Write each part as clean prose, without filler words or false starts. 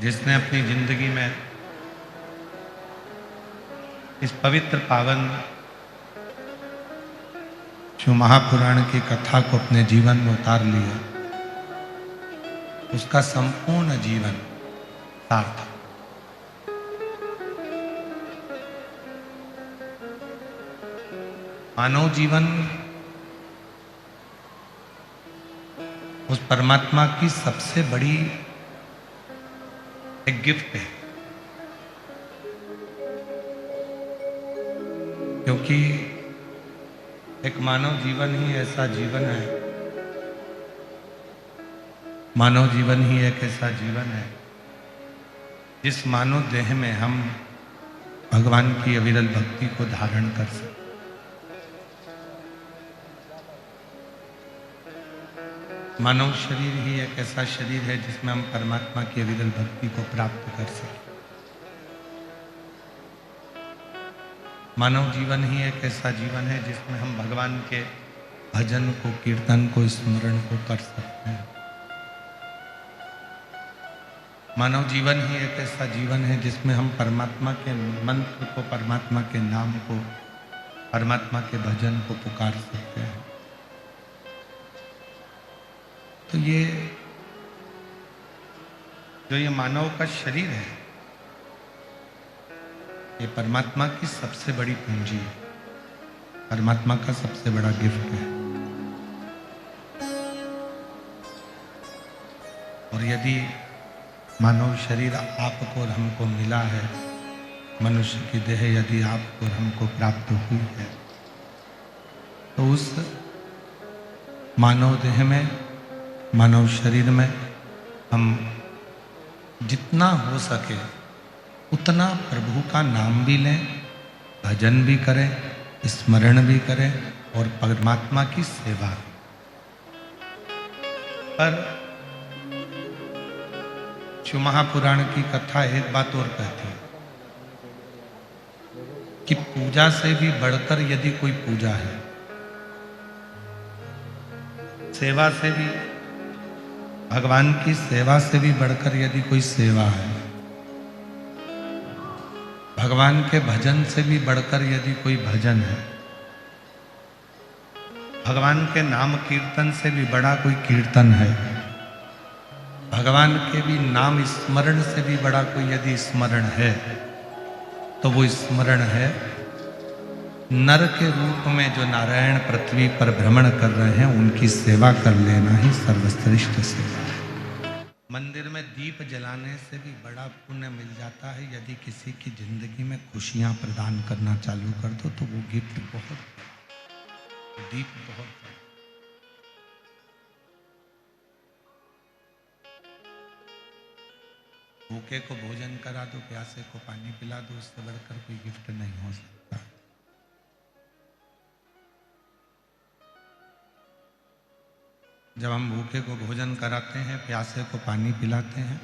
जिसने अपनी जिंदगी में इस पवित्र पावन जो महापुराण की कथा को अपने जीवन में उतार लिया, उसका संपूर्ण जीवन सार्थक। मानव जीवन उस परमात्मा की सबसे बड़ी एक गिफ्ट है, क्योंकि एक मानव जीवन ही ऐसा जीवन है, मानव जीवन ही एक ऐसा जीवन है जिस मानव देह में हम भगवान की अविरल भक्ति को धारण कर सकते। मानव शरीर ही एक ऐसा शरीर है जिसमें हम परमात्मा की अविरल भक्ति को प्राप्त कर सकें। मानव जीवन ही एक ऐसा जीवन है जिसमें हम भगवान के भजन को, कीर्तन को, स्मरण को कर सकते हैं। मानव जीवन ही एक ऐसा जीवन है जिसमें हम परमात्मा के मंत्र को, परमात्मा के नाम को, परमात्मा के भजन को पुकार सकते हैं। तो ये मानव का शरीर है, ये परमात्मा की सबसे बड़ी पूंजी है, परमात्मा का सबसे बड़ा गिफ्ट है। और यदि मानव शरीर आपको और हमको मिला है, मनुष्य की देह यदि आपको और हमको प्राप्त हुई है, तो उस मानव देह में, मानव शरीर में हम जितना हो सके उतना प्रभु का नाम भी लें, भजन भी करें, स्मरण भी करें और परमात्मा की सेवा भी। पर शिव महापुराण की कथा एक बात और कहती है कि पूजा से भी बढ़कर यदि कोई पूजा है, सेवा से भी, भगवान की सेवा से भी बढ़कर यदि कोई सेवा है, भगवान के भजन से भी बढ़कर यदि कोई भजन है, भगवान के नाम कीर्तन से भी बड़ा कोई कीर्तन है, भगवान के भी नाम स्मरण से भी बड़ा कोई यदि स्मरण है, तो वो स्मरण है नर के रूप में जो नारायण पृथ्वी पर भ्रमण कर रहे हैं, उनकी सेवा कर लेना ही सर्वश्रेष्ठ सेवा है। मंदिर में दीप जलाने से भी बड़ा पुण्य मिल जाता है यदि किसी की जिंदगी में खुशियां प्रदान करना चालू कर दो, तो वो गिफ्ट बहुत, दीप बहुत। भूखे को भोजन करा दो, प्यासे को पानी पिला दो, उससे बढ़कर कोई गिफ्ट नहीं हो सकता। जब हम भूखे को भोजन कराते हैं, प्यासे को पानी पिलाते हैं,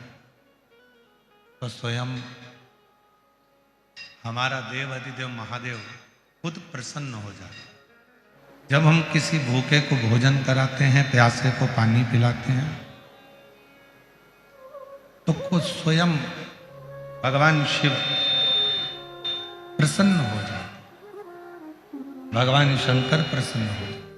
तो स्वयं हमारा देव अधिदेव महादेव खुद प्रसन्न हो जाता है। जब हम किसी भूखे को भोजन कराते हैं, प्यासे को पानी पिलाते हैं, तो खुद स्वयं भगवान शिव प्रसन्न हो जाते, भगवान शंकर प्रसन्न हो जाते।